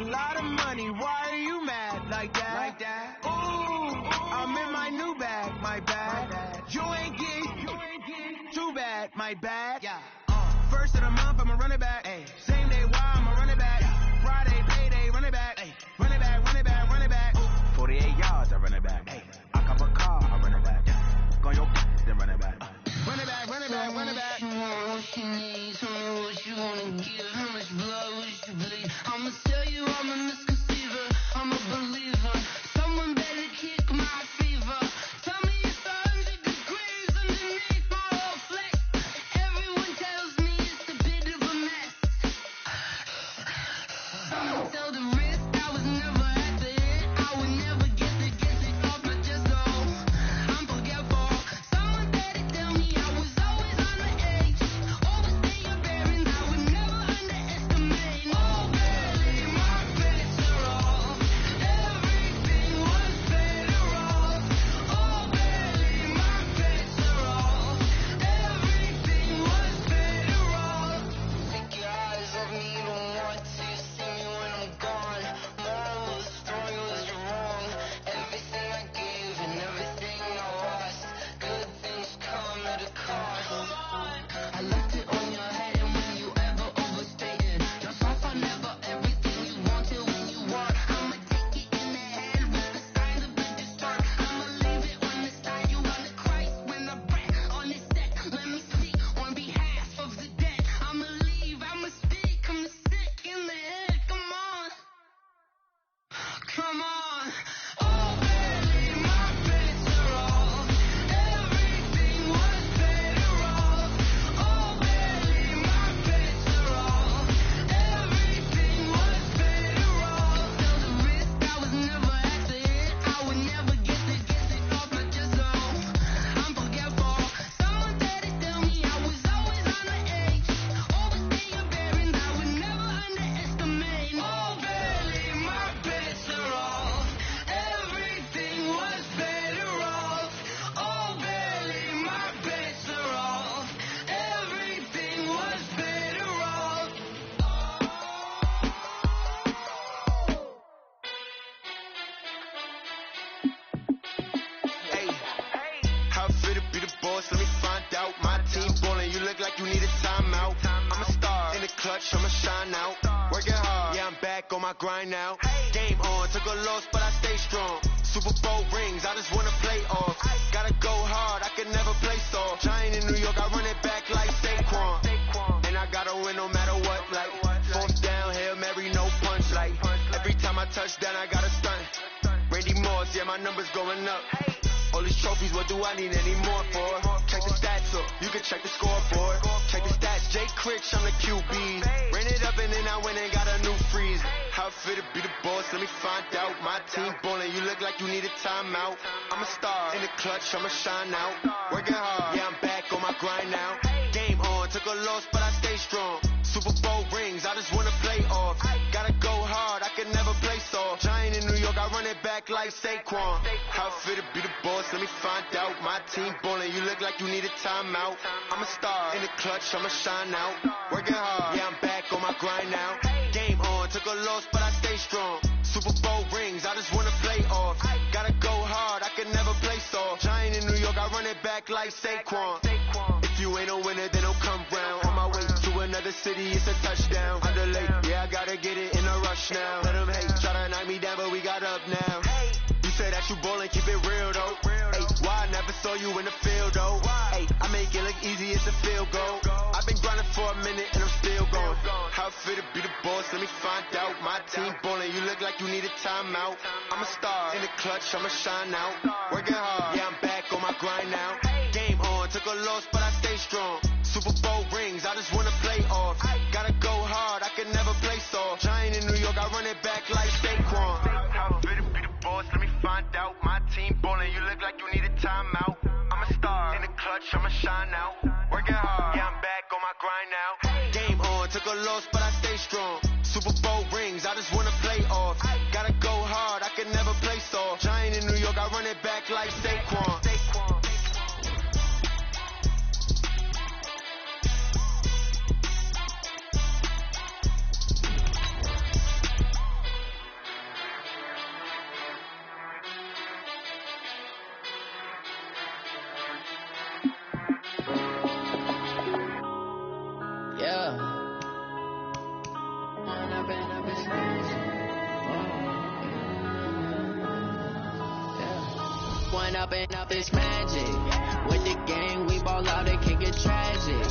lot of money. Why are you mad like that? Ooh, I'm in my new bag, my bad. You ain't get too bad, my bad. Yeah. First of the month, I'ma run it back. Ay. Same day, why I'ma run it back. Yeah. Friday, payday, run it back. Ay. Run it back, run it back, run it back. Ooh. 48 yards, I run it back. Ay. I cop a car, I run it back. Go on your then run it back. Run it back, run it back, run it back. What you need, tell me what you wanna give. How much blood would you bleed? I'ma tell you I'm a misconceiver, I'm a believer. Someone better kick my fever. Tell me it's 100 degrees underneath my whole flesh. Everyone tells me it's a bit of a mess. Someone tell the risk I was never at the hit. I would never get it off my chest, so I'm forgetful. Someone better tell me I was always on the edge. Overstay your bearings, I would never underestimate. Oh, barely my bets are off. Everything was better off. Oh, barely my bets are off. Everything was better off. Take your eyes off me, you don't want to see me when I'm gone. Moral of the story was you're wrong. Everything I gave and everything I lost. Good things come at a cost. I left it on your head, and when you ever overstated, your songs are never everything you wanted when you want. I'ma take it in the head with the signs of a distort. I'ma leave it on the side. You want the Christ when I breath on this set. Let me speak on behalf of the dead. I'ma leave, I'ma speak. I'm sick in the head. Come on, come on. Oh, barely my bets are off. Everything was better off. Oh, barely my bets are off. Everything was better off. Tell the risk I was never at the hit. I would never get it off my chest, so I'm forgetful. Someone better tell me I was always on the edge. Overstay your bearings, I would never underestimate. Oh, barely my bets are off. Everything was better off. Oh, barely my bets are off. Everything was better off. Hey, how fit to be the boss? Let me find out. My team ballin', you look like you need a timeout. I'm a star in the clutch, I'ma shine out. Working hard, yeah, I'm back on my grind now. Game on, took a loss, but I stay strong. Super Bowl rings, I just wanna play off. Gotta go hard, I can never play soft. Giant in New York, I run it back like Saquon. And I gotta win no matter what, like fourth down, Hail Mary, no punch, like every time I touch down, I gotta stunt. Randy Moss, yeah, my numbers going up. All these trophies, what do I need any more for? Check the stats up, you can check the scoreboard. Check the stats, Jay Critch, I'm the QB. Ran it up and then I went and got a new freeze. How fit to be the boss, let me find out. My team ballin', you look like you need a timeout. I'm a star in the clutch, I'ma shine out. Working hard, yeah, I'm back on my grind now. Game on, took a loss, but I stay strong. Super Bowl rings, I just wanna play off. Gotta go hard, I can never play soft. Giant in New York, I run it back like Saquon. How fit to be the boss, let me find out. My team ballin', you look like you need a timeout. I'm a star in the clutch, I'ma shine out. Working hard, yeah, I'm back on my grind now. Game on, took a loss, but I stay strong. Super Bowl rings, I just wanna play off. Gotta go hard, I can never play soft. Giant in New York, I run it back like Saquon. If you ain't a winner, then don't come round. On my way to another city, it's a touchdown. Under late, yeah, I gotta get it in a rush now. Let them hate, try to knock me down, but we got up now. You say that you ballin', keep it real though. Hey, why I never saw you in the field though? Hey, I make it look easy, it's a field goal. I've been grinding for a minute and I'm still going. How fit to be the boss, let me find out. My team ballin', you look like you need a timeout. I'm a star in the clutch, I'ma shine out. Working hard, yeah, I'm back on my grind now. Game on, took a loss, but I stay strong. Super Bowl rings, I just wanna play off. Gotta go hard, I can never play soft. Giant in New York, I run it back like Saquon. How fit to be the boss, let me find out. My team ballin', you look like you need a timeout. I'm a star in the clutch, I'ma shine out. Working hard, yeah, I'm back on my grind now. Game on, took a loss, but I stay strong. Super Bowl rings, I just wanna play off. Gotta go hard, I can never play soft. Giant in New York, I run it back like Saquon. up, it's magic. With the gang, we ball out, it can get tragic.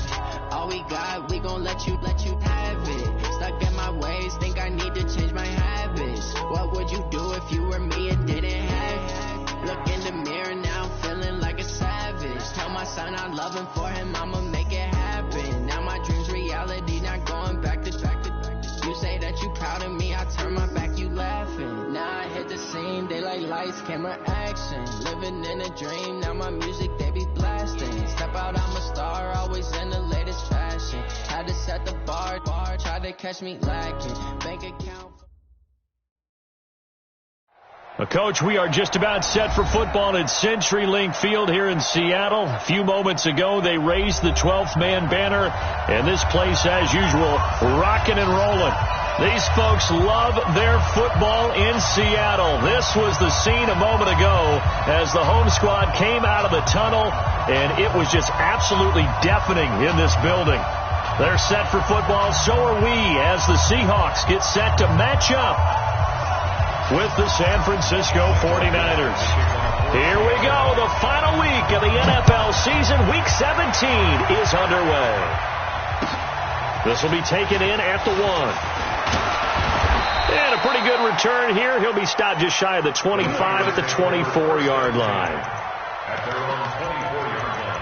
All we got, we gon' let you have it. Stuck in my ways, think I need to change my habits. What would you do if you were me and didn't have it? Look in the mirror now, I'm feeling like a savage. Tell my son I love him, for him I'ma make it happen. Now my dream's reality, not going back to. You say that you proud of me, I turn my back, you laughing. Now I hit the scene, they like lights, camera, action. Living in a dream, now my music they be blasting. Step out, I'm a star, always in the latest fashion. Had to set the bar, tried to catch me lacking. Bank account. Coach, we are just about set for football at CenturyLink Field here in Seattle. A few moments ago, they raised the 12th man banner, and this place, as usual, rocking and rolling. These folks love their football in Seattle. This was the scene a moment ago as the home squad came out of the tunnel, and it was just absolutely deafening in this building. They're set for football, so are we, as the Seahawks get set to match up with the San Francisco 49ers. Here we go. The final week of the NFL season. Week 17 is underway. This will be taken in at the 1. And a pretty good return here. He'll be stopped just shy of the 25 at the 24-yard line. At their own 24-yard line.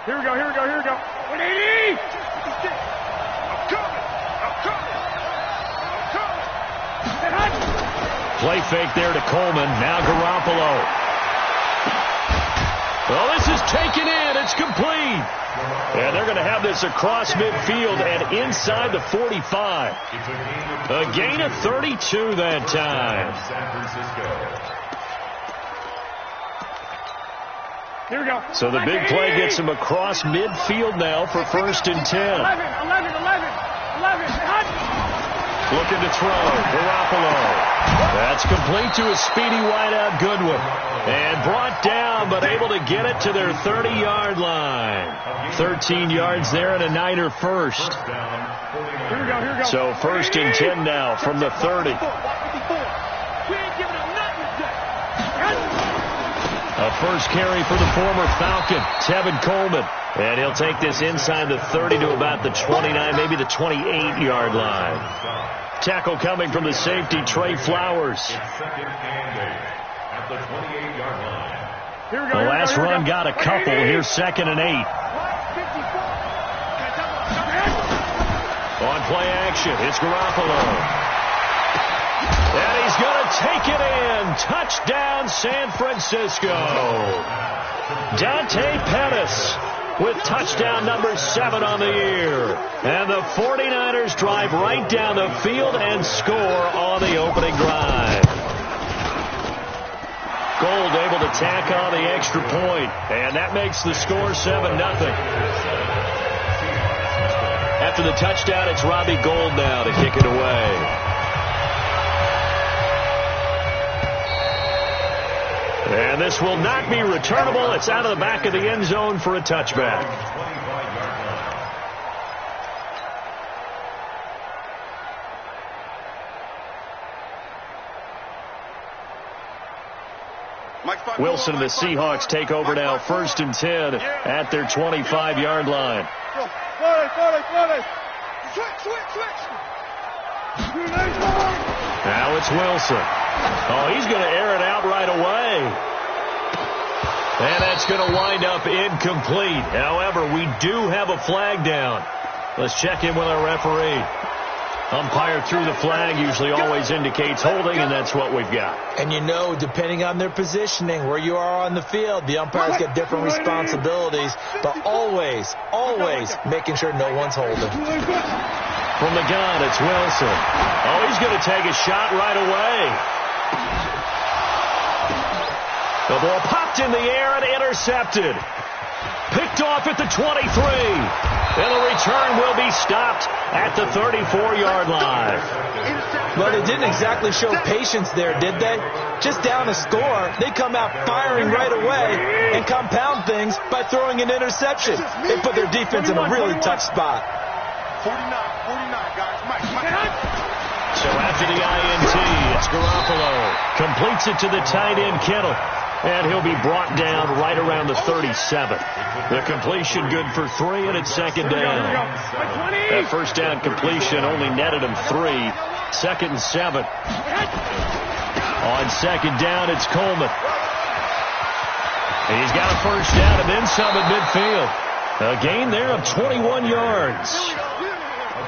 Here we go. 180! I'm coming! Play fake there to Coleman. Now Garoppolo. Well, this is taken in. It's complete. And they're going to have this across midfield and inside the 45. A gain of 32 that time. San Francisco. Here we go. So the big play gets him across midfield now for 1st and 10. 11. Looking to throw. Garoppolo. That's complete to a speedy wideout Goodwin. And brought down, but able to get it to their 30-yard line. 13 yards there and a Niner first. Here we go. So 1st and 10 now from the 30. We ain't giving up nothing today. A first carry for the former Falcon, Tevin Coleman. And he'll take this inside the 30 to about the 29, maybe the 28-yard line. Tackle coming from the safety, Trey Flowers. The last run got a couple. Here's 2nd and 8. On play action, it's Garoppolo. And he's going to take it in. Touchdown, San Francisco. Dante Pettis with touchdown number 7 on the year. And the 49ers drive right down the field and score on the opening drive. Gold able to tack on the extra point, and that makes the score 7-0. After the touchdown, it's Robbie Gould now to kick it away. And this will not be returnable. It's out of the back of the end zone for a touchback. Wilson and the Seahawks take over now, 1st and 10 at their 25-yard line. Now it's Wilson. Oh, he's going to air it out right away. And that's going to wind up incomplete. However, we do have a flag down. Let's check in with our referee. Umpire threw the flag, usually always indicates holding, and that's what we've got. And you know, depending on their positioning, where you are on the field, the umpires get different responsibilities, but always making sure no one's holding. From the gun, it's Wilson. Oh, he's going to take a shot right away. The ball popped in the air and intercepted. Picked off at the 23. And the return will be stopped at the 34-yard line. Well, they didn't exactly show patience there, did they? Just down a score, they come out firing right away and compound things by throwing an interception. They put their defense in a really tough spot. 49, guys. Mike. So after the INT, it's Garoppolo. Completes it to the tight end, Kittle. And he'll be brought down right around the 37. The completion good for 3, and it's second down. That first down completion only netted him 3. 2nd and 7. On second down, it's Coleman. He's got a first down and then some at midfield. A gain there of 21 yards.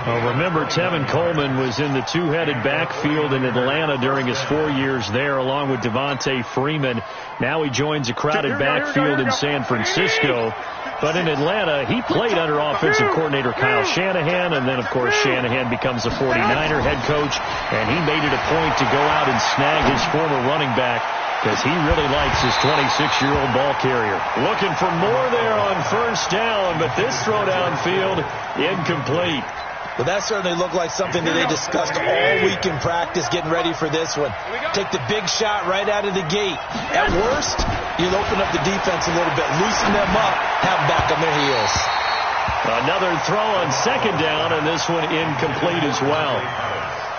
Well, remember, Tevin Coleman was in the two-headed backfield in Atlanta during his 4 years there, along with Devontae Freeman. Now he joins a crowded backfield in San Francisco. But in Atlanta, he played under offensive coordinator Kyle Shanahan, and then, of course, Shanahan becomes a 49er head coach, and he made it a point to go out and snag his former running back because he really likes his 26-year-old ball carrier. Looking for more there on first down, but this throw downfield, incomplete. Well, that certainly looked like something that they discussed all week in practice, getting ready for this one. Take the big shot right out of the gate. At worst, you'll open up the defense a little bit, loosen them up, have them back on their heels. Another throw on second down, and this one incomplete as well.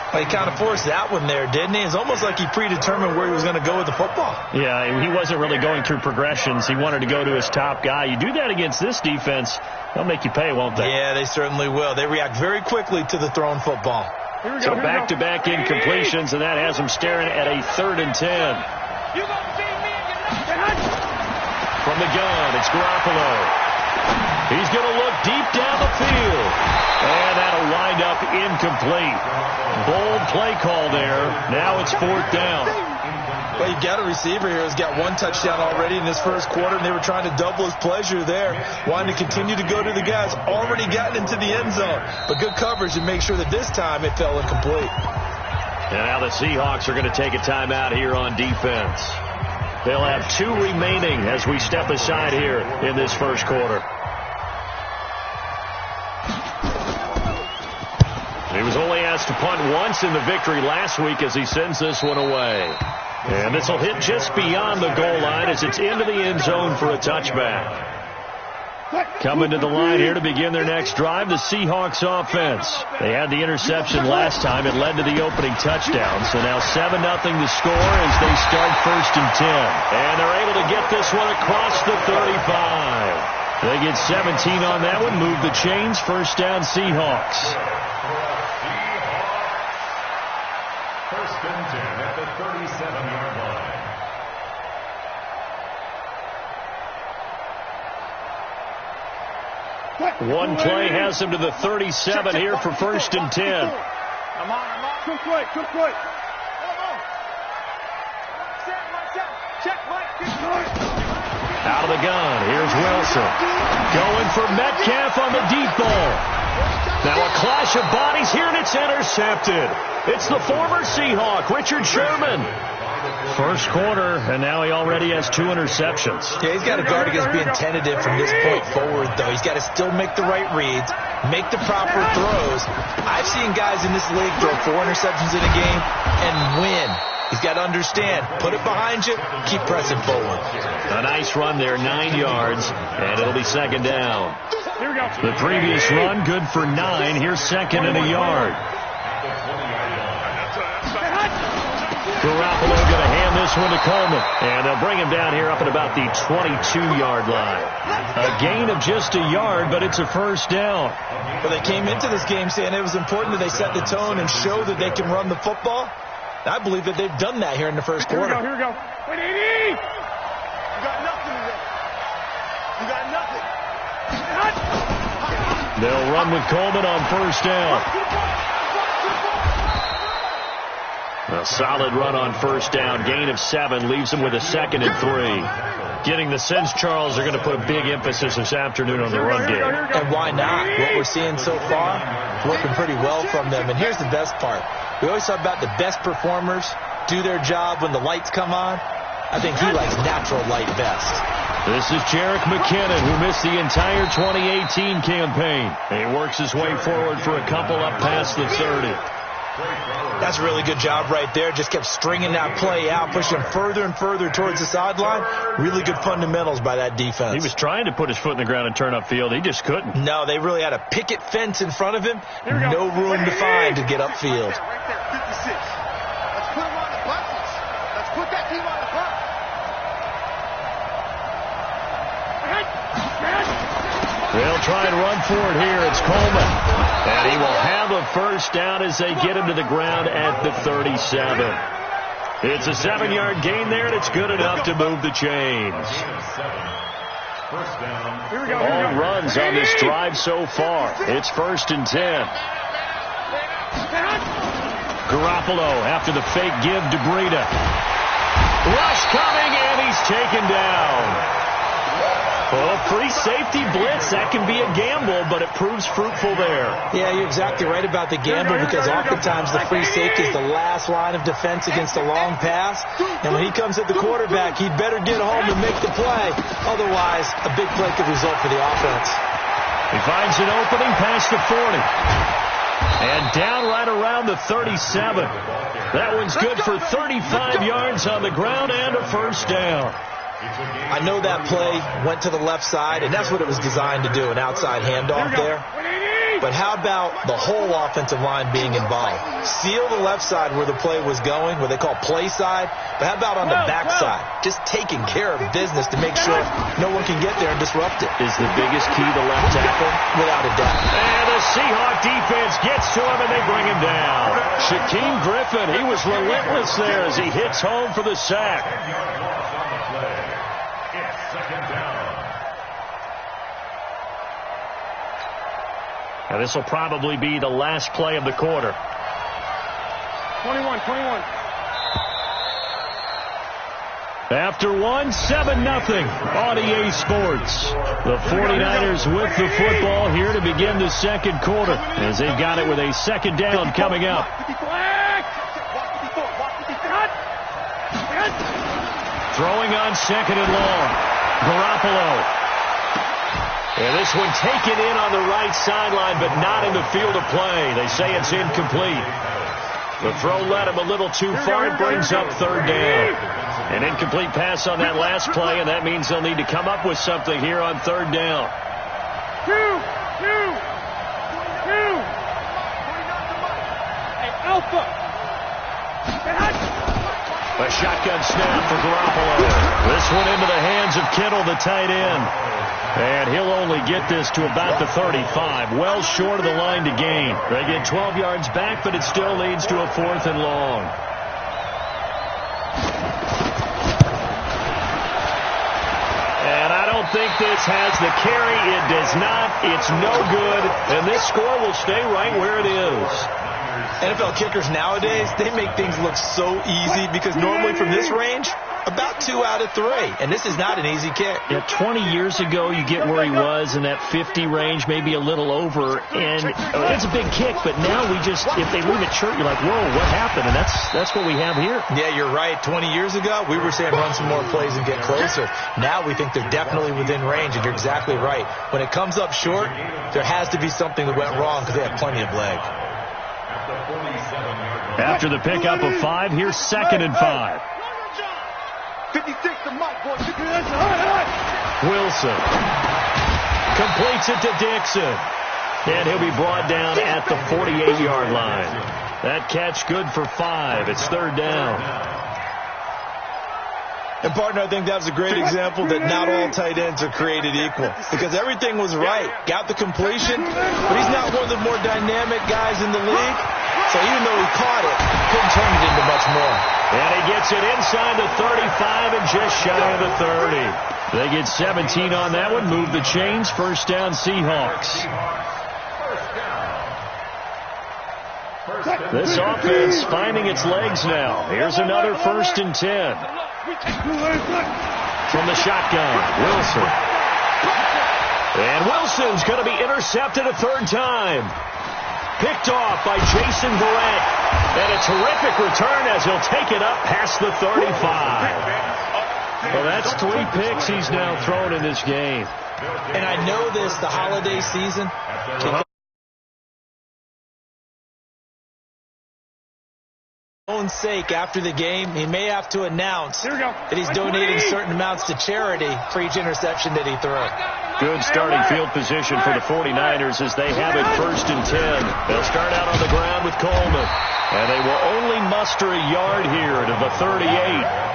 Well, he kind of forced that one there, didn't he? It's almost like he predetermined where he was going to go with the football. Yeah, he wasn't really going through progressions. He wanted to go to his top guy. You do that against this defense, they'll make you pay, won't they? Yeah, they certainly will. They react very quickly to the thrown football. So back-to-back incompletions, and that has him staring at a 3rd and 10. From the gun, it's Garoppolo. He's going to look deep down the field. And that'll wind up incomplete. Bold play call there. Now it's 4th down. Well, you've got a receiver here who's got 1 touchdown already in this first quarter, and they were trying to double his pleasure there, wanting to continue to go to the guys already gotten into the end zone. But good coverage and make sure that this time it fell incomplete. And now the Seahawks are going to take a timeout here on defense. They'll have 2 remaining as we step aside here in this first quarter. He was only asked to punt once in the victory last week as he sends this one away. And this will hit just beyond the goal line as it's into the end zone for a touchback. Coming to the line here to begin their next drive, the Seahawks offense. They had the interception last time. It led to the opening touchdown. So now 7-0 the score as they start 1st and 10. And they're able to get this one across the 35. They get 17 on that one, move the chains, 1st down Seahawks. 1st and 10 at the 37-yard line. One play has him to the 37 here for 1st and 10. I'm on. Come quick. Check, Mike. Out of the gun, here's Wilson. Going for Metcalf on the deep ball. Now a clash of bodies here, and it's intercepted. It's the former Seahawk, Richard Sherman. First quarter, and now he already has 2 interceptions. Yeah, he's got to guard against being tentative from this point forward, though. He's got to still make the right reads, make the proper throws. I've seen guys in this league throw 4 interceptions in a game and win. He's got to understand, put it behind you, keep pressing forward. A nice run there, 9 yards, and it'll be 2nd down. Here we go. The previous run, good for 9. Here's 2nd and a yard. Garoppolo going to hand this one to Coleman. And they'll bring him down here up at about the 22-yard line. A gain of just a yard, but it's a 1st down. Well, they came into this game saying it was important that they set the tone and show that they can run the football. I believe that they've done that here in the first quarter. Here we go. Wait, 80! You got nothing today. You got nothing. They'll run with Coleman on 1st down. A solid run on 1st down. Gain of 7 leaves them with a 2nd and 3. Getting the sense, Charles, they're going to put a big emphasis this afternoon on the run game. And why not? What we're seeing so far, working pretty well from them. And here's the best part. We always talk about the best performers do their job when the lights come on. I think he likes natural light best. This is Jerick McKinnon, who missed the entire 2018 campaign. He works his way forward for a couple up past the 30. That's a really good job right there. Just kept stringing that play out, pushing further and further towards the sideline. Really good fundamentals by that defense. He was trying to put his foot in the ground and turn upfield. He just couldn't. No, they really had a picket fence in front of him. No room to find to get upfield. Right there, 56. Let's put him on the buttons. Let's put that team on the button. They'll try and run for it here. It's Coleman. And he will have a first down as they get him to the ground at the 37. It's a 7-yard gain there, and it's good enough to move the chains. All runs on this drive so far. It's 1st and 10. Garoppolo after the fake give to Breida. Rush coming, and he's taken down. Well, free safety blitz, that can be a gamble, but it proves fruitful there. Yeah, you're exactly right about the gamble, because oftentimes the free safety is the last line of defense against a long pass. And when he comes at the quarterback, he'd better get home and make the play. Otherwise, a big play could result for the offense. He finds an opening past the 40. And down right around the 37. That one's good for 35 yards on the ground and a first down. I know that play went to the left side, and that's what it was designed to do, an outside handoff there. But how about the whole offensive line being involved? Seal the left side where the play was going, what they call play side. But how about on the back side? Just taking care of business to make sure no one can get there and disrupt it. Is the biggest key the left tackle? Without a doubt. And the Seahawks defense gets to him, and they bring him down. Shaquem Griffin, he was relentless there as he hits home for the sack. Now this will probably be the last play of the quarter. 21. After 1, 7-0 on EA Sports. The 49ers with the football here to begin the second quarter, as they've got it with a second down coming up. Throwing on second and long. Garoppolo. And this one taken in on the right sideline, but not in the field of play. They say it's incomplete. The throw led him a little too far. It brings up third down. An incomplete pass on that last play, and that means they'll need to come up with something here on third down. A shotgun snap for Garoppolo. This one into the hands of Kittle, the tight end. And he'll only get this to about the 35, well short of the line to gain. They get 12 yards back, but it still leads to a 4th and long. And I don't think this has the carry. It does not. It's no good. And this score will stay right where it is. NFL kickers nowadays, they make things look so easy, because normally from this range, about 2 out of 3. And this is not an easy kick. Yeah, 20 years ago, you get where he was in that 50 range, maybe a little over. And it's a big kick, but now we just, if they leave it short, you're like, whoa, what happened? And that's what we have here. Yeah, you're right. 20 years ago, we were saying run some more plays and get closer. Now we think they're definitely within range, and you're exactly right. When it comes up short, there has to be something that went wrong, because they have plenty of leg. After the pickup of 5, here's 2nd and 5. 56 to Mike, boy. Wilson completes it to Dixon. And he'll be brought down at the 48-yard line. That catch good for 5. It's third down. And, partner, I think that was a great example that not all tight ends are created equal, because everything was right. Got the completion, but he's not one of the more dynamic guys in the league. So even though he caught it, couldn't turn it into much more. And he gets it inside the 35 and just shy of the 30. They get 17 on that one. Move the chains. First down, Seahawks. This offense finding its legs now. Here's another 1st and 10. From the shotgun, Wilson. And Wilson's going to be intercepted a 3rd time. Picked off by Jason Verrett. And a terrific return as he'll take it up past the 35. Well, that's 3 picks he's now thrown in this game. And I know this, the holiday season. Own sake, after the game, he may have to announce that he's donating certain amounts to charity for each interception that he throws. Good starting field position for the 49ers as they have it 1st and 10. They'll start out on the ground with Coleman. And they will only muster a yard here to the 38.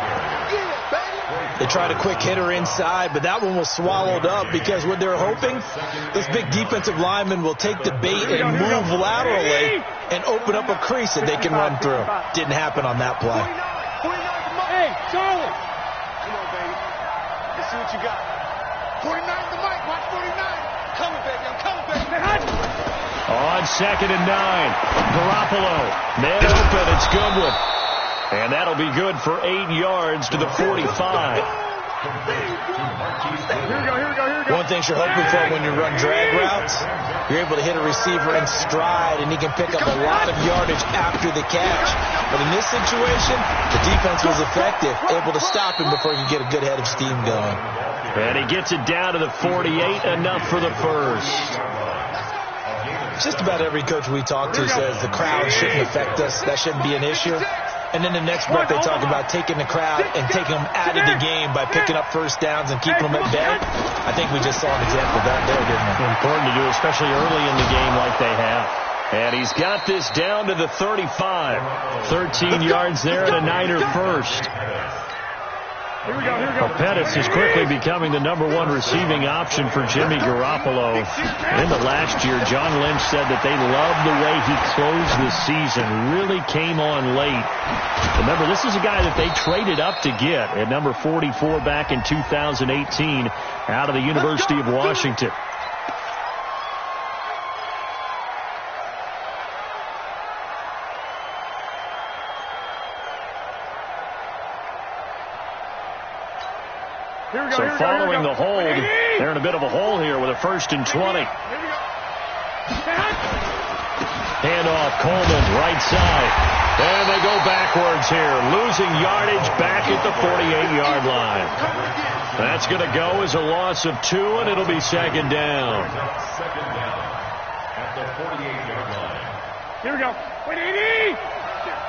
They tried a quick hitter inside, but that one was swallowed up because what they're hoping, this big defensive lineman will take the bait and move laterally and open up a crease that they can run through. Didn't happen on that play. Hey, Charlie! Come on, baby. Let's see what you got. 49 the mic. Watch 49. Coming, baby. I'm coming, baby. On 2nd and 9, Garoppolo. Man open. It's Goodwin. And that'll be good for 8 yards to the 45. Here we go. One thing you're hoping for when you run drag routes, you're able to hit a receiver in stride, and he can pick up a lot of yardage after the catch. But in this situation, the defense was effective, able to stop him before he could get a good head of steam going. And he gets it down to the 48, enough for the first. Just about every coach we talk to says the crowd shouldn't affect us. That shouldn't be an issue. And then the next breath they talk about taking the crowd and taking them out of the game by picking up first downs and keeping them at bay. I think we just saw an example of that there, didn't we? Important to do, especially early in the game like they have. And he's got this down to the 35. 13 yards there and a Niner first. Here we go. Pettis is quickly becoming the #1 receiving option for Jimmy Garoppolo. In the last year, John Lynch said that they loved the way he closed the season. Really came on late. Remember, this is a guy that they traded up to get at number 44 back in 2018 out of the University of Washington. So following the hold, they're in a bit of a hole here with a 1st and 20. Handoff, Coleman, right side. And they go backwards here, losing yardage back at the 48-yard line. That's going to go as a loss of 2, and it'll be 2nd down. Second down at the 48-yard line. Here we go. 180!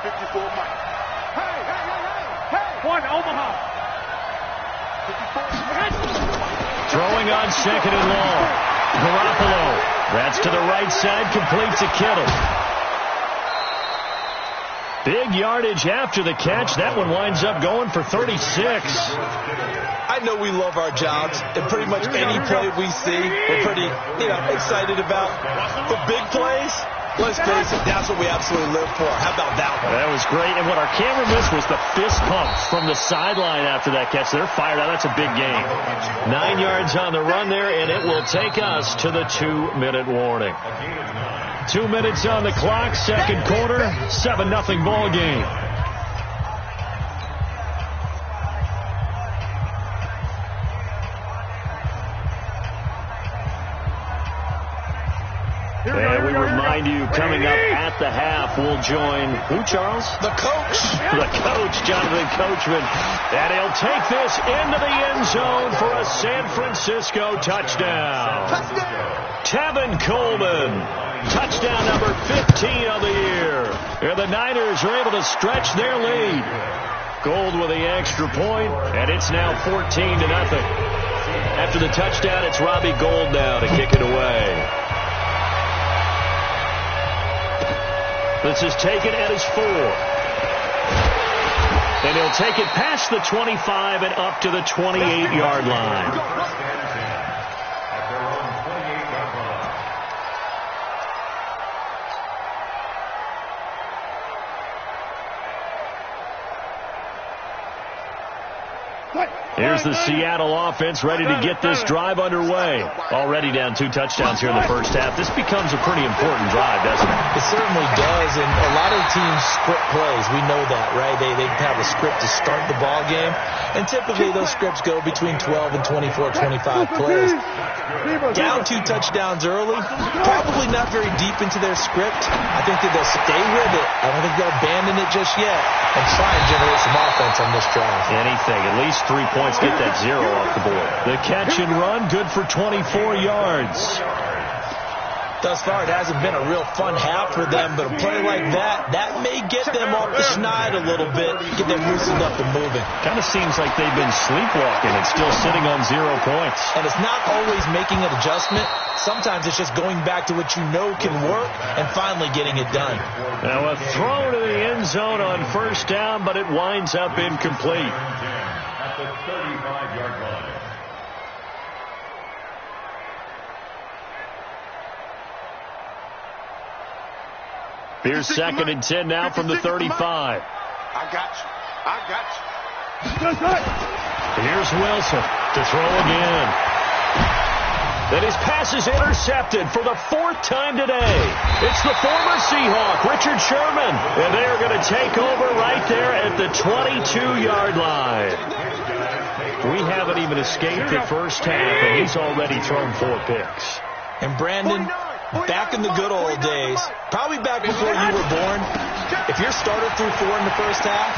54 Mike. Hey! One, Omaha. Throwing on 2nd and long. Garoppolo. That's to the right side. Completes a Kittle. Big yardage after the catch. That one winds up going for 36. I know we love our jobs, and pretty much any play we see, we're pretty, excited about. The big plays, let's face it, that's what we absolutely live for. How about that one? That was great. And what our camera missed was the fist pump from the sideline after that catch. They're fired out. That's a big game. 9 yards on the run there, and it will take us to the 2-minute warning. 2 minutes on the clock, 2nd quarter, 7-0 ball game. And we remind you, coming up at the half, we'll join who, Charles? The coach. The coach, Jonathan Coachman. And he'll take this into the end zone for a San Francisco touchdown. Tevin Coleman. Touchdown number 15 of the year. And the Niners are able to stretch their lead. Gold with the extra point, and it's now 14-0. After the touchdown, it's Robbie Gould now to kick it away. This is taken at his 4. And he'll take it past the 25 and up to the 28-yard line. Here's the Seattle offense ready to get this drive underway. Already down 2 touchdowns here in the first half. This becomes a pretty important drive, doesn't it? It certainly does, and a lot of teams script plays. We know that, right? They have a script to start the ball game, and typically those scripts go between 12 and 24, 25 plays. Down 2 touchdowns early, probably not very deep into their script. I think that they'll stay with it. I don't think they'll abandon it just yet and try and generate some offense on this drive. Anything, at least just 3 points, get that 0 off the board. The catch and run, good for 24 yards. Thus far, it hasn't been a real fun half for them, but a play like that may get them off the schneid a little bit, get them loosened up and moving. Kind of seems like they've been sleepwalking and still sitting on 0 points. And it's not always making an adjustment. Sometimes it's just going back to what you know can work and finally getting it done. Now a throw to the end zone on first down, but it winds up incomplete. At the 35-yard line. Here's 2nd and 10 now from the 35. I got you. Here's Wilson to throw again. And his pass is intercepted for the 4th time today. It's the former Seahawk, Richard Sherman. And they are going to take over right there at the 22-yard line. We haven't even escaped the first half, and he's already thrown 4 picks. And Brandon, back in the good old days, probably back before you were born, if your starter threw 4 in the first half,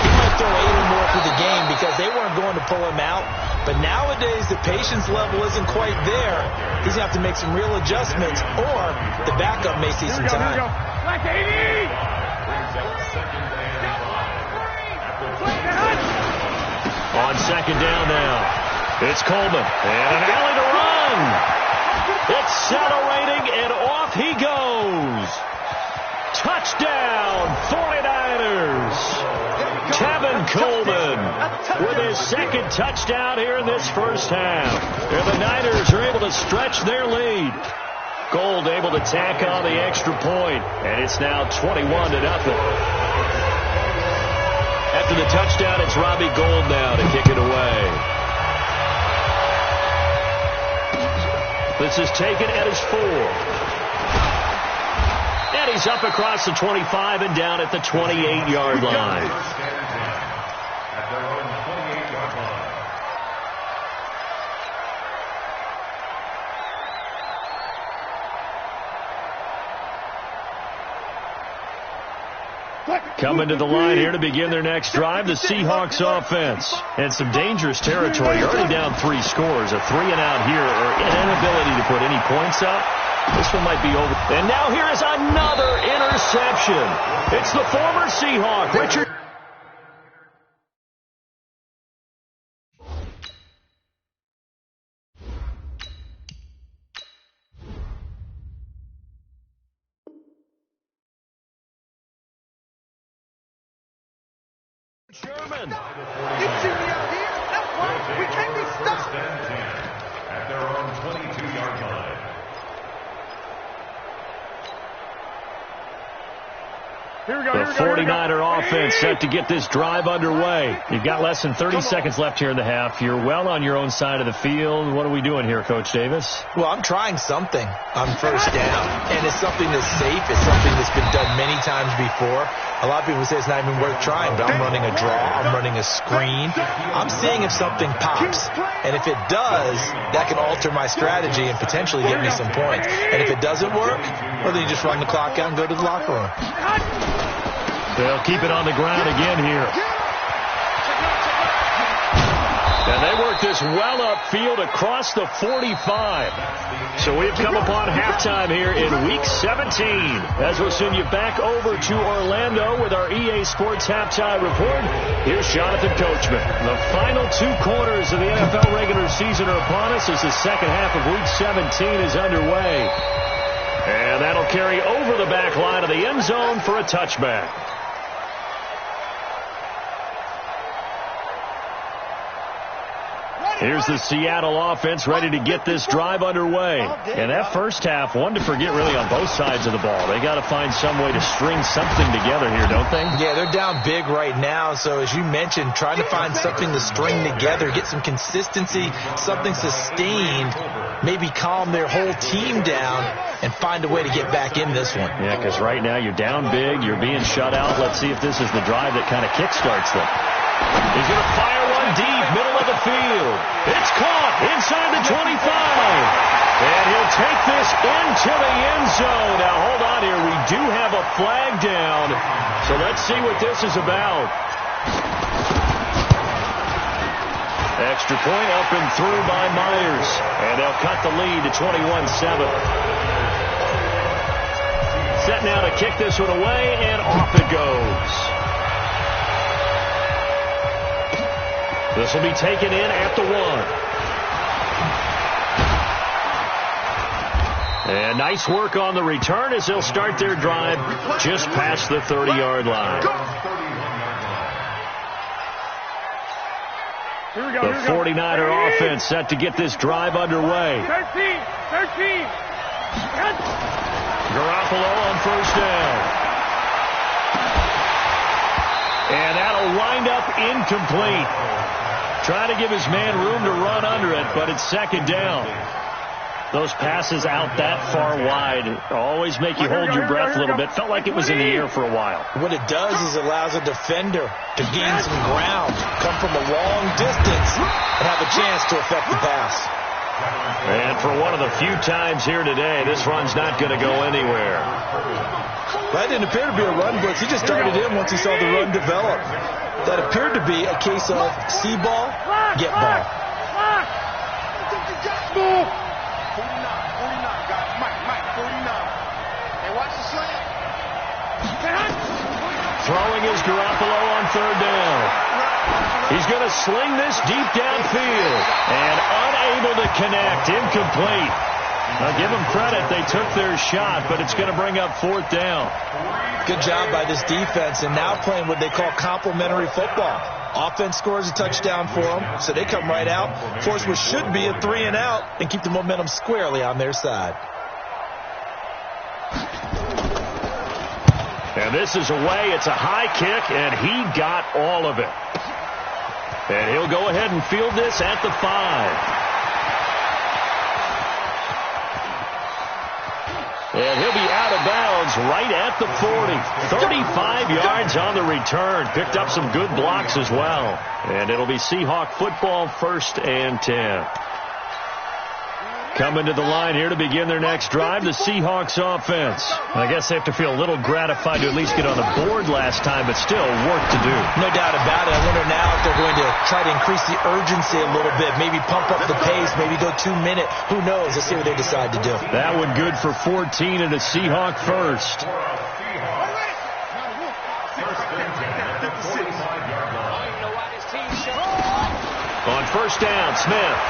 he might throw 8 or more for the game because they weren't going to pull him out. But nowadays, the patience level isn't quite there. He's going to have to make some real adjustments, or the backup may see some time. On 2nd down now, it's Coleman, and an alley to run. Accelerating, and off he goes. Touchdown, 49ers. Tevin Coleman with his 2nd touchdown here in this first half. And the Niners are able to stretch their lead. Gold able to tack on the extra point, and it's now 21-0. After the touchdown, it's Robbie Gould now to kick it away. This is taken at his 4. And he's up across the 25 and down at the 28-yard line. At their own 28-yard line. Coming to the line here to begin their next drive, the Seahawks offense. And some dangerous territory. You're already down 3 scores. A 3-and-out here, or an inability to put any points up. This one might be over. And now here is another interception. It's the former Seahawk, Richard. Sherman. You see me out here? That's right. We can't be stopped. At their own 22-yard line. The 49er offense set to get this drive underway. You've got less than 30 seconds left here in the half. You're well on your own side of the field. What are we doing here, Coach Davis? Well, I'm trying something on first down, and it's something that's safe. It's something that's been done many times before. A lot of people say it's not even worth trying, but I'm running a draw. I'm running a screen. I'm seeing if something pops, and if it does, that can alter my strategy and potentially get me some points. And if it doesn't work, well, then you just run the clock out and go to the locker room. They'll keep it on the ground again here. And they work this well upfield across the 45. So we've come upon halftime here in Week 17. As we'll send you back over to Orlando with our EA Sports Halftime Report. Here's Jonathan Coachman. The final 2 quarters of the NFL regular season are upon us as the second half of Week 17 is underway. And that'll carry over the back line of the end zone for a touchback. Here's the Seattle offense ready to get this drive underway. And that first half, one to forget really on both sides of the ball. They got to find some way to string something together here, don't they? Yeah, they're down big right now. So as you mentioned, trying to find something to string together, get some consistency, something sustained, maybe calm their whole team down and find a way to get back in this one. Yeah, because right now you're down big, you're being shut out. Let's see if this is the drive that kind of kickstarts them. He's going to fire one deep, middle of the field. It's caught inside the 25. And he'll take this into the end zone. Now, hold on here. We do have a flag down. So let's see what this is about. Extra point up and through by Myers. And they'll cut the lead to 21-7. Set now to kick this one away, and off it goes. This will be taken in at the 1. And nice work on the return as they'll start their drive just past the 30-yard line. The 49er offense set to get this drive underway. 13. Garoppolo on first down. And that'll wind up incomplete. Trying to give his man room to run under it, but it's second down. Those passes out that far wide always make you hold your breath a little bit. Felt like it was in the air for a while. What it does is it allows a defender to gain some ground, come from a long distance, and have a chance to affect the pass. And for one of the few times here today, this run's not going to go anywhere. That didn't appear to be a run blitz. He just darted in once he saw the run develop. That appeared to be a case of see ball, get ball. 49, got Mike, 49. Hey, watch the slant. Throwing is Garoppolo on third down. He's going to sling this deep downfield and unable to connect, incomplete. Now give them credit, they took their shot, but it's going to bring up fourth down. Good job by this defense, and now playing what they call complementary football. Offense scores a touchdown for them, so they come right out, force what should be a 3-and-out, and keep the momentum squarely on their side. And this is away. It's a high kick, and he got all of it. And he'll go ahead and field this at the 5. And he'll be out of bounds right at the 40. 35 yards on the return. Picked up some good blocks as well. And it'll be Seahawk football, 1st and 10. Coming to the line here to begin their next drive, the Seahawks offense. I guess they have to feel a little gratified to at least get on the board last time, but still work to do. No doubt about it. I wonder now if they're going to try to increase the urgency a little bit, maybe pump up the pace, maybe go 2 minute. Who knows? Let's see what they decide to do. That one good for 14 and a Seahawk first. On first down, Smith.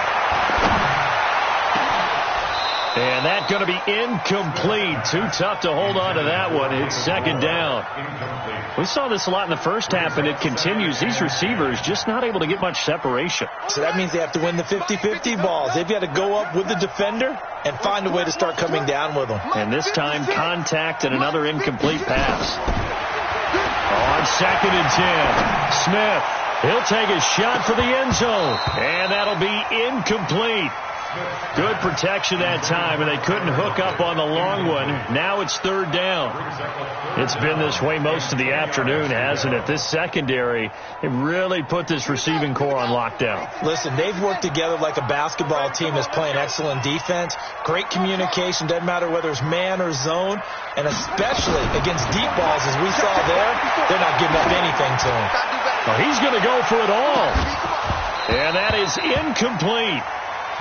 And that's going to be incomplete. Too tough to hold on to that one. It's second down. We saw this a lot in the first half, and it continues. These receivers just not able to get much separation. So that means they have to win the 50-50 balls. They've got to go up with the defender and find a way to start coming down with them. And this time, contact and another incomplete pass. On 2nd and 10, Smith. He'll take a shot for the end zone. And that'll be incomplete. Good protection that time, and they couldn't hook up on the long one. Now it's third down. It's been this way most of the afternoon, hasn't it? This secondary, it really put this receiving core on lockdown. Listen, they've worked together like a basketball team that's playing excellent defense. Great communication, doesn't matter whether it's man or zone, and especially against deep balls, as we saw there, they're not giving up anything to him. Well, he's going to go for it all. And that is incomplete.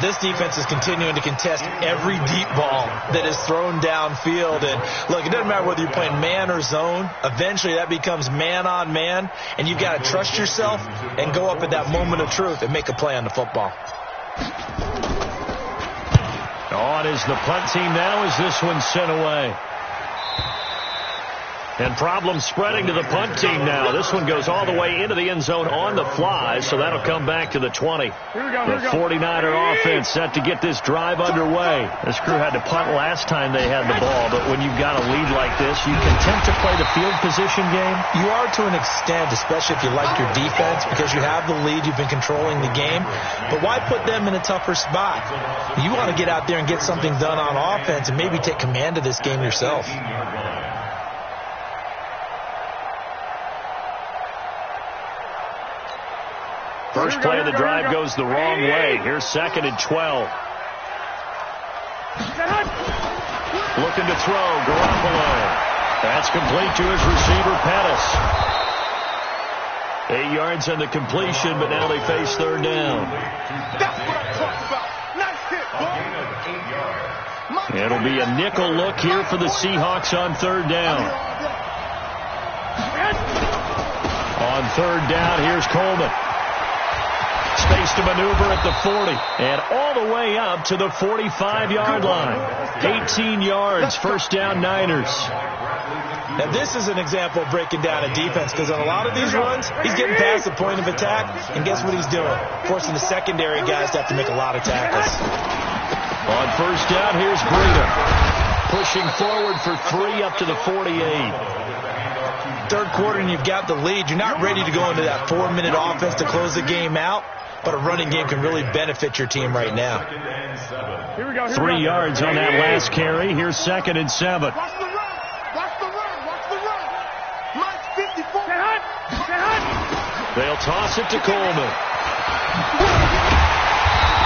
This defense is continuing to contest every deep ball that is thrown downfield. And look, it doesn't matter whether you're playing man or zone. Eventually that becomes man on man. And you've got to trust yourself and go up at that moment of truth and make a play on the football. On is the punt team now as this one's sent away. And problems spreading to the punt team now. This one goes all the way into the end zone on the fly, so that'll come back to the 20. The 49er offense set to get this drive underway. This crew had to punt last time they had the ball, but when you've got a lead like this, you content to play the field position game? You are to an extent, especially if you like your defense, because you have the lead, you've been controlling the game. But why put them in a tougher spot? You want to get out there and get something done on offense and maybe take command of this game yourself. First play of the drive goes the wrong way. Here's 2nd and 12. Looking to throw, Garoppolo. That's complete to his receiver, Pettis. 8 yards on the completion, but now they face third down. That's what I talked about. Nice hit, boy. It'll be a nickel look here for the Seahawks on third down. On third down, here's Coleman. Space to maneuver at the 40. And all the way up to the 45-yard line. 18 yards, first down Niners. Now, this is an example of breaking down a defense, because on a lot of these runs, he's getting past the point of attack, and guess what he's doing? Forcing the secondary guys to have to make a lot of tackles. On first down, here's Breida. Pushing forward for 3 up to the 48. Third quarter, and you've got the lead. You're not ready to go into that 4-minute offense to close the game out, but a running game can really benefit your team right now. 3 yards on that last carry. Here's 2nd and 7. Watch the run. Watch the run. Watch the run. Mike's 54. They'll toss it to Coleman.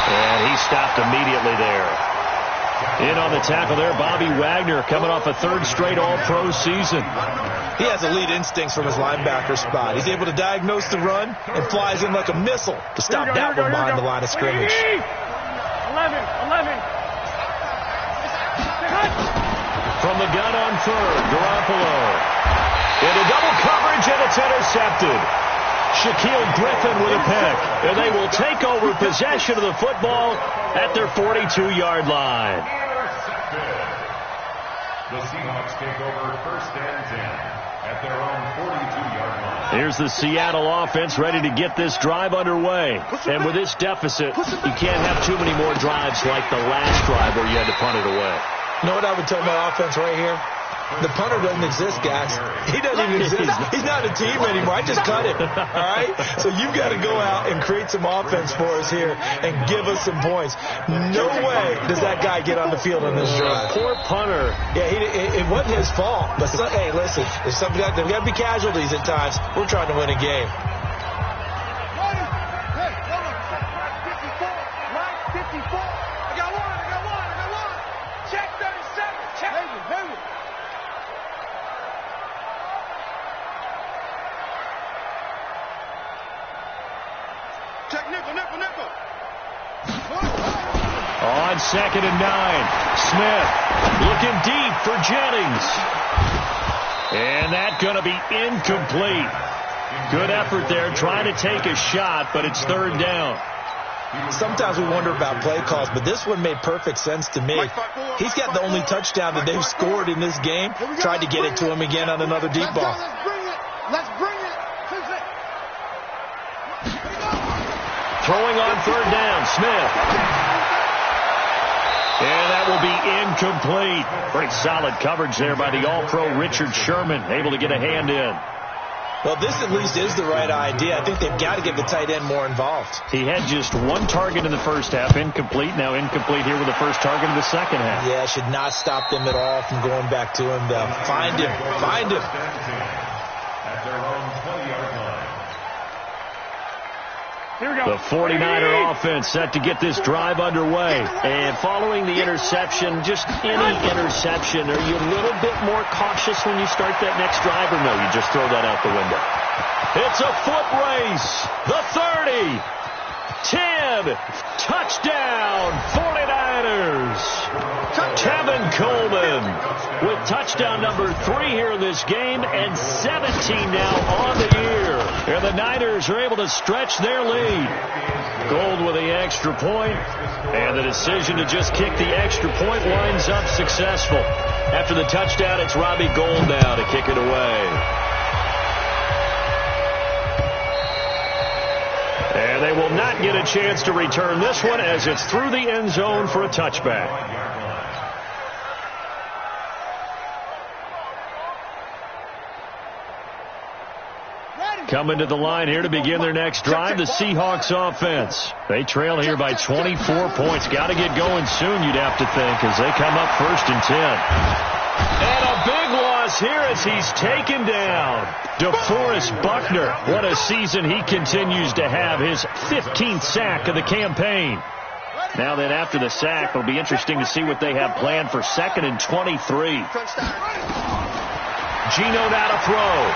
And he stopped immediately there. In on the tackle there, Bobby Wagner, coming off a 3rd straight All-Pro season. He has elite instincts from his linebacker spot. He's able to diagnose the run and flies in like a missile to stop that one behind the line of scrimmage. 11. From the gun on third, Garoppolo. Into double coverage, and it's intercepted. Shaquille Griffin with a pick. And they will take over possession of the football at their 42-yard line. The Seahawks take over 1st and 10 at their own 42-yard line. Here's the Seattle offense ready to get this drive underway. And with this deficit, you can't have too many more drives like the last drive where you had to punt it away. You know what I would tell my offense right here? The punter doesn't exist, guys. He doesn't even exist. He's not a team anymore. I just cut him. All right? So you've got to go out and create some offense for us here and give us some points. No way does that guy get on the field on this drive. Poor punter. Yeah, it wasn't his fault. But, hey, listen, if somebody got to be casualties at times, we're trying to win a game. On 2nd and 9, Smith looking deep for Jennings. And that's going to be incomplete. Good effort there, trying to take a shot, but it's 3rd down. Sometimes we wonder about play calls, but this one made perfect sense to me. He's got the only touchdown that they've scored in this game. Tried to get it to him again on another deep ball. Let's bring it. Throwing on 3rd down, Smith. And that will be incomplete. Pretty solid coverage there by the All-Pro Richard Sherman, able to get a hand in. Well, this at least is the right idea. I think they've got to get the tight end more involved. He had just 1 target in the first half, incomplete. Now incomplete here with the first target in the second half. Yeah, should not stop them at all from going back to him, though. Find him. Find him. At their own 20-yard line. The 49er offense set to get this drive underway. And following the interception, just any interception, are you a little bit more cautious when you start that next drive, or no, you just throw that out the window? It's a foot race. The 30. 10. Touchdown, 49ers. Tevin Coleman with touchdown number 3 here in this game, and 17 now on the year. And the Niners are able to stretch their lead. Gold with the extra point, and the decision to just kick the extra point winds up successful. After the touchdown, it's Robbie Gould now to kick it away. And they will not get a chance to return this one as it's through the end zone for a touchback. Coming to the line here to begin their next drive, the Seahawks offense. They trail here by 24 points. Got to get going soon, you'd have to think, as they come up 1st and 10. And a big loss here as he's taken down. DeForest Buckner, what a season he continues to have, his 15th sack of the campaign. Now then, after the sack, it'll be interesting to see what they have planned for 2nd and 23. Geno now to throw.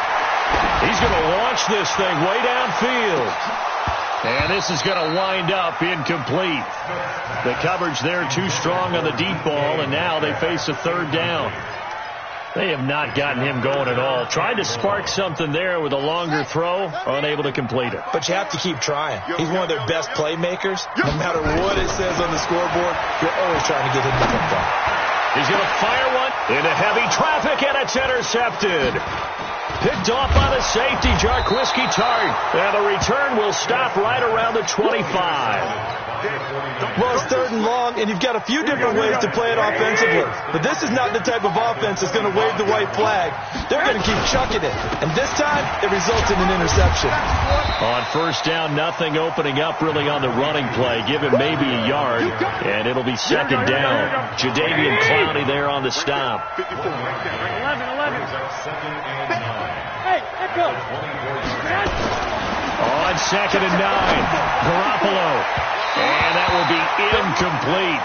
He's going to launch this thing way downfield. And this is going to wind up incomplete. The coverage there too strong on the deep ball, and now they face a third down. They have not gotten him going at all. Tried to spark something there with a longer throw, unable to complete it. But you have to keep trying. He's one of their best playmakers. No matter what it says on the scoreboard, you're always trying to get him the football. He's going to fire one into heavy traffic, and it's intercepted. Picked off by the safety, Jarquiski Tart. And the return will stop right around the 25. Well, it's third and long, and you've got a few different ways to play it offensively. But this is not the type of offense that's going to wave the white flag. They're going to keep chucking it. And this time, it results in an interception. On first down, nothing opening up really on the running play. Give him maybe a yard, and it'll be second down. Jadeveon Clowney there on the stop. 11. Hey, let's go. On second and 9, Garoppolo. And that will be incomplete.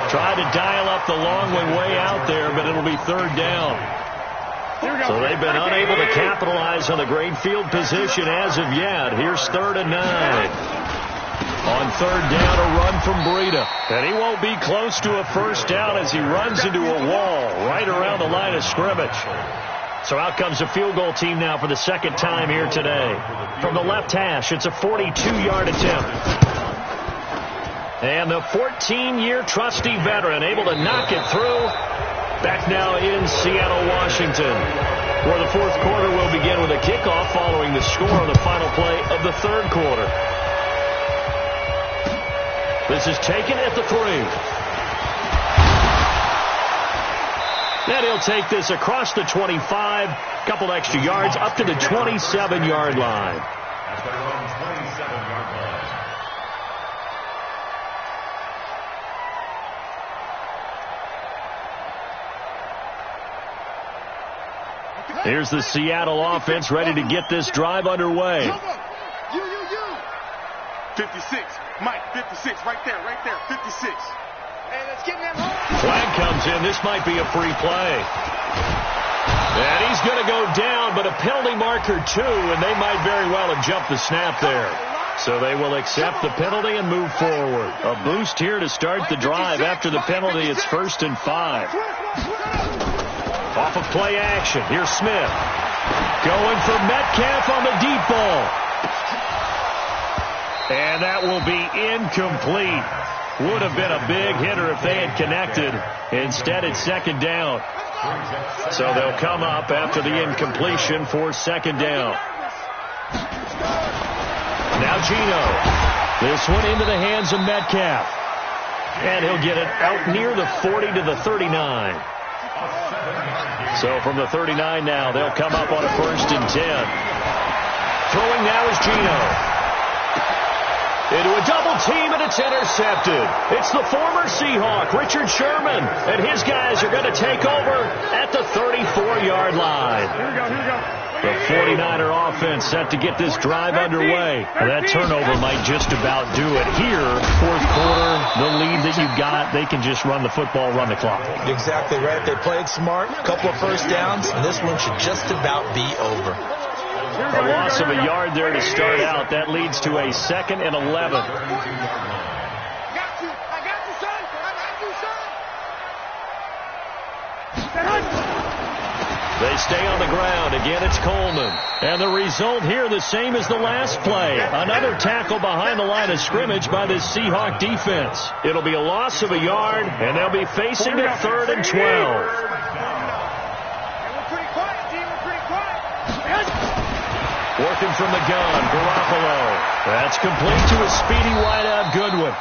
Tried to dial up the long one way out there, but it'll be third down. So they've been unable to capitalize on the great field position as of yet. Here's third and 9. On third down, a run from Breida. And he won't be close to a first down as he runs into a wall right around the line of scrimmage. So out comes the field goal team now for the second time here today. From the left hash, it's a 42-yard attempt. And the 14-year trusty veteran able to knock it through. Back now in Seattle, Washington, where the fourth quarter will begin with a kickoff following the score on the final play of the third quarter. This is taken at the 3. Then he'll take this across the 25, couple extra yards up to the 27-yard line. At their own 27-yard line. Here's the Seattle offense ready to get this drive underway. 56. Mike, 56. Right there. 56. Hey, let's get that home. Flag comes in. This might be a free play. And he's going to go down, but a penalty marker too, and they might very well have jumped the snap there. So they will accept the penalty and move forward. A boost here to start the drive. After the penalty, it's 1st and 5. Off of play action. Here's Smith. Going for Metcalf on the deep ball. And that will be incomplete. Would have been a big hitter if they had connected. Instead, it's second down. So they'll come up after the incompletion for second down. Now Geno. This one into the hands of Metcalf. And he'll get it out near the 40 to the 39. So from the 39 now, they'll come up on a 1st and 10. Throwing now is Geno. Into a double team, and it's intercepted. It's the former Seahawk, Richard Sherman, and his guys are going to take over at the 34-yard line. Here we go. The 49er offense set to get this drive underway. That turnover might just about do it here. Fourth quarter, the lead that you've got, they can just run the football, run the clock. Exactly right. They played smart, a couple of first downs, and this one should just about be over. A loss of a yard there to start out. That leads to a 2nd and 11. I got you, son. They stay on the ground. Again, it's Coleman. And the result here, the same as the last play. Another tackle behind the line of scrimmage by this Seahawk defense. It'll be a loss of a yard, and they'll be facing a 3rd and 12. We're pretty quiet, D. We're pretty quiet. Working from the gun, Garoppolo. That's complete to a speedy wideout Goodwin.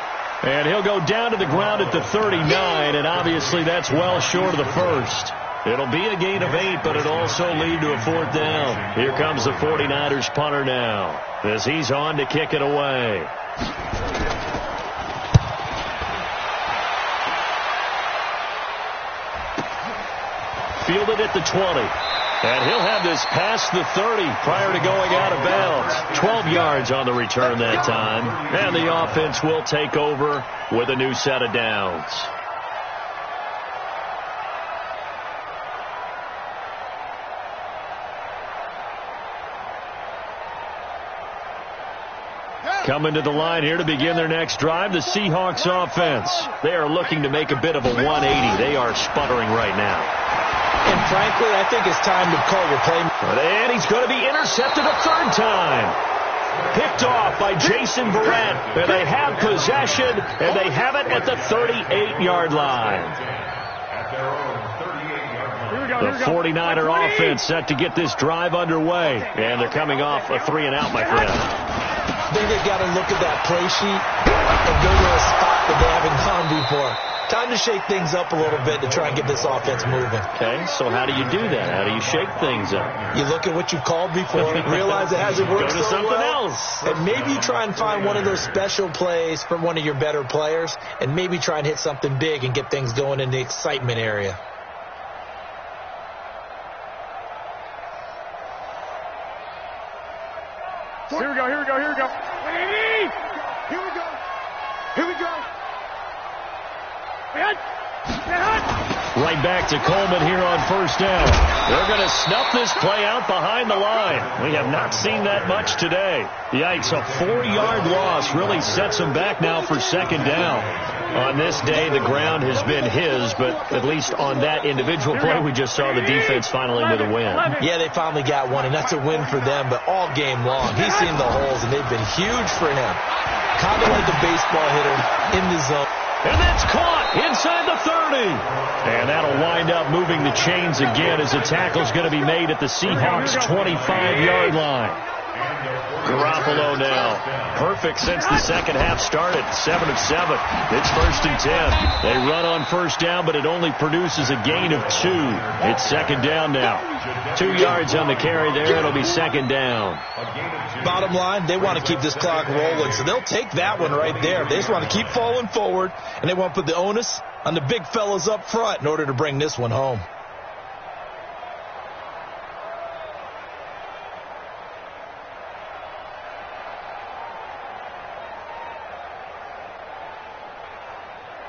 And he'll go down to the ground at the 39, and obviously that's well short of the first. It'll be a gain of 8, but it'll also lead to a 4th down. Here comes the 49ers punter now, as he's on to kick it away. Fielded at the 20. And he'll have this past the 30 prior to going out of bounds. 12 yards on the return that time. And the offense will take over with a new set of downs. Coming to the line here to begin their next drive, the Seahawks offense. They are looking to make a bit of a 180. They are sputtering right now. And frankly, I think it's time to call your play. And he's going to be intercepted a third time. Picked off by Jason Barrett. And they have possession, and they have it at the 38-yard line. The 49er offense set to get this drive underway. And they're coming off a 3-and-out, my friend. I think they've got to look at that play sheet and go to a spot that they haven't gone before. Time to shake things up a little bit to try and get this offense moving. Okay, so how do you do that? How do you shake things up? You look at what you've called before, realize it hasn't worked Go to so something well, else. and maybe you try and find one of those special plays from one of your better players, and maybe try and hit something big and get things going in the excitement area. Here we go. Here we go. Here we go. Here we go. Here we go. Right back to Coleman here on first down. They're going to snuff this play out behind the line. We have not seen that much today. Yikes, a 4-yard loss really sets them back now for second down. On this day, the ground has been his, but at least on that individual play, we just saw the defense finally with a win. Yeah, they finally got one, and that's a win for them, but all game long, he's seen the holes, and they've been huge for him. Kind of like a baseball hitter in the zone. And that's caught inside the 30. And that'll wind up moving the chains again as the tackle's going to be made at the Seahawks 25-yard line. Garoppolo now. Perfect since the second half started. 7 of 7. It's 1st and 10. They run on first down, but it only produces a gain of 2. It's second down now. 2 yards on the carry there. It'll be second down. Bottom line, they want to keep this clock rolling, so they'll take that one right there. They just want to keep falling forward, and they want to put the onus on the big fellas up front in order to bring this one home.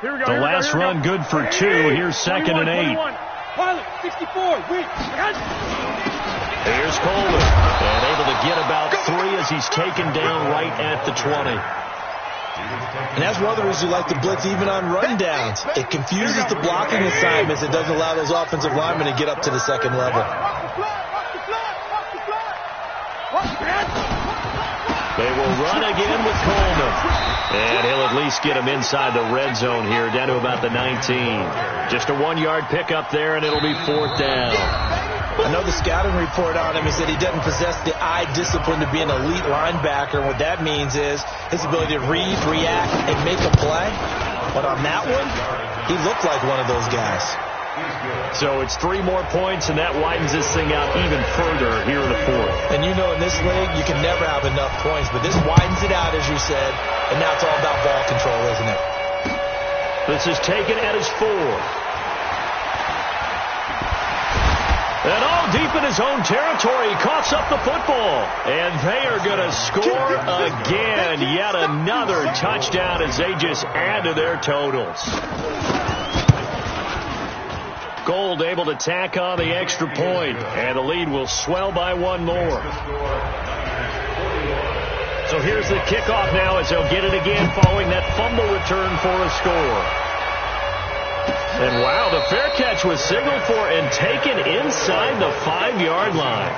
The last run good for 2. Here's 2nd and 8. Pilot, 64. Here's Coleman. And able to get about 3 as he's taken down right at the 20. And that's one of the reasons you like the blitz even on run downs. It confuses the blocking assignments. It doesn't allow those offensive linemen to get up to the second level. They will run again with Coleman. And he'll at least get him inside the red zone here, down to about the 19. Just a 1-yard pickup there, and it'll be 4th down. I know the scouting report on him is that he doesn't possess the eye discipline to be an elite linebacker. What that means is his ability to read, react, and make a play. But on that one, he looked like one of those guys. So it's 3 more points, and that widens this thing out even further here in the 4th. And you know in this league, you can never have enough points. But this widens it out, as you said, and now it's all about ball control, isn't it? This is taken at his 4. And all deep in his own territory, he coughs up the football. And they are going to score again. Yet another touchdown as they just add to their totals. Gold able to tack on the extra point, and the lead will swell by 1 more. So here's the kickoff now as they'll get it again following that fumble return for a score. And wow, the fair catch was signaled for and taken inside the 5-yard line.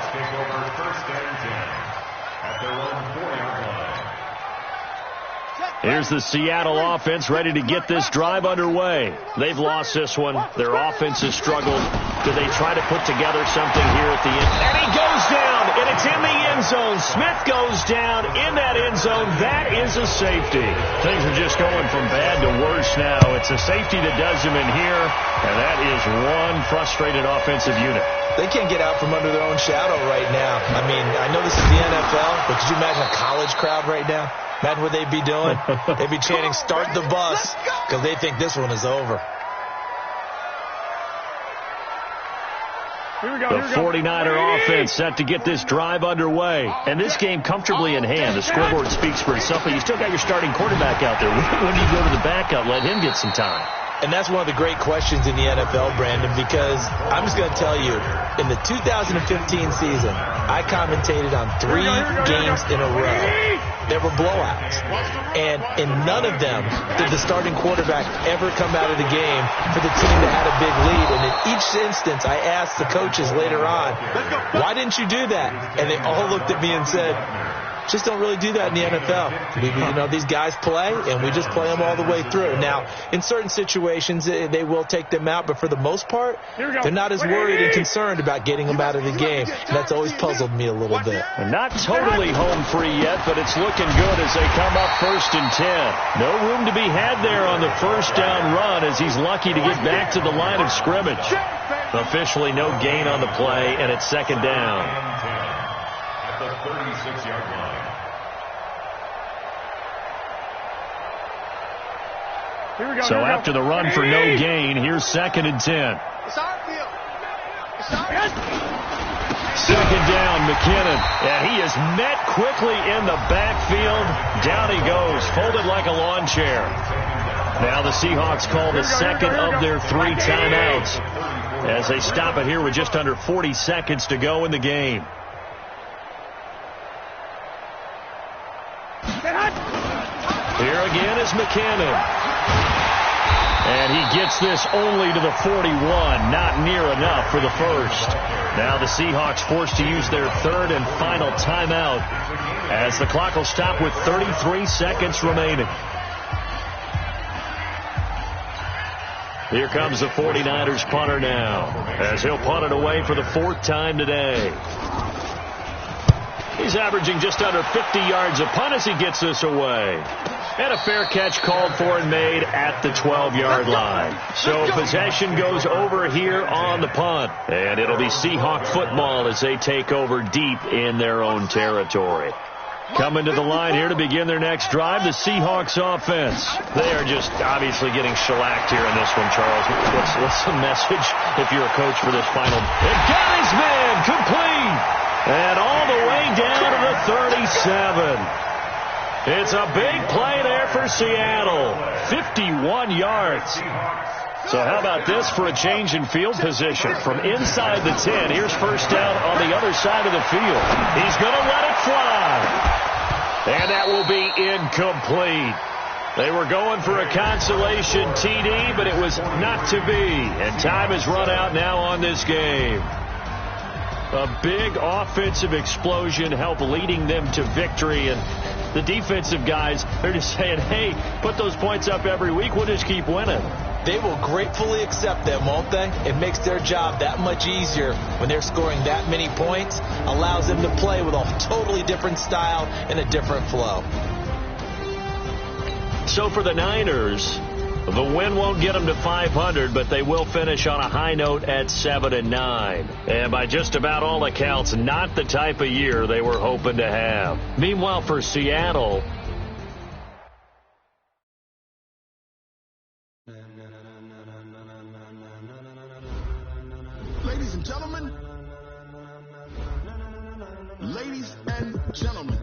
Here's the Seattle offense ready to get this drive underway. They've lost this one. Their offense has struggled. Do they try to put together something here at the end? And he goes down, and it's in the end zone. Smith goes down in that end zone. That is a safety. Things are just going from bad to worse now. It's a safety that does him in here, and that is one frustrated offensive unit. They can't get out from under their own shadow right now. I mean, I know this is the NFL, but could you imagine a college crowd right now? Imagine what they'd be doing. They'd be chanting, "Start the bus," because they think this one is over. The 49er offense set to get this drive underway. And this game comfortably in hand. The scoreboard speaks for itself, but you still got your starting quarterback out there. When do you go to the backup? Let him get some time. And that's one of the great questions in the NFL, Brandon, because I'm just going to tell you, in the 2015 season, I commentated on 3 games in a row. there were blowouts. And in none of them did the starting quarterback ever come out of the game for the team that had a big lead. And in each instance, I asked the coaches later on, why didn't you do that? And they all looked at me and said, just don't really do that in the NFL. These guys play, and we just play them all the way through. Now, in certain situations, they will take them out, but for the most part, they're not as worried and concerned about getting them out of the game. And that's always puzzled me a little bit. Not totally home free yet, but it's looking good as they come up 1st and 10. No room to be had there on the first down run as he's lucky to get back to the line of scrimmage. Officially no gain on the play, and it's 2nd down. At the 36-yard line. So after the run for no gain, here's 2nd and 10. It's our field. It's our 2nd down, McKinnon. And he is met quickly in the backfield. Down he goes, folded like a lawn chair. Now the Seahawks call the second of their 3 timeouts as they stop it here with just under 40 seconds to go in the game. Here again is McKinnon. And he gets this only to the 41, not near enough for the first. Now the Seahawks forced to use their 3rd and final timeout as the clock will stop with 33 seconds remaining. Here comes the 49ers punter now as he'll punt it away for the 4th time today. He's averaging just under 50 yards a punt as he gets this away. And a fair catch called for and made at the 12-yard line. So possession goes over here on the punt. And it'll be Seahawk football as they take over deep in their own territory. Coming to the line here to begin their next drive, the Seahawks offense. They are just obviously getting shellacked here in this one, Charles. What's the message if you're a coach for this final? And got his man complete. And all the way down to the 37. It's a big play there for Seattle. 51 yards. So how about this for a change in field position? From inside the 10, here's first down on the other side of the field. He's going to let it fly. And that will be incomplete. They were going for a consolation TD, but it was not to be. And time has run out now on this game. A big offensive explosion helped leading them to victory. And the defensive guys, they're just saying, hey, put those points up every week. We'll just keep winning. They will gratefully accept them, won't they? It makes their job that much easier when they're scoring that many points. Allows them to play with a totally different style and a different flow. So for the Niners, the win won't get them to 500, but they will finish on a high note at 7-9. And by just about all accounts, not the type of year they were hoping to have. Meanwhile, for Seattle, Ladies and gentlemen,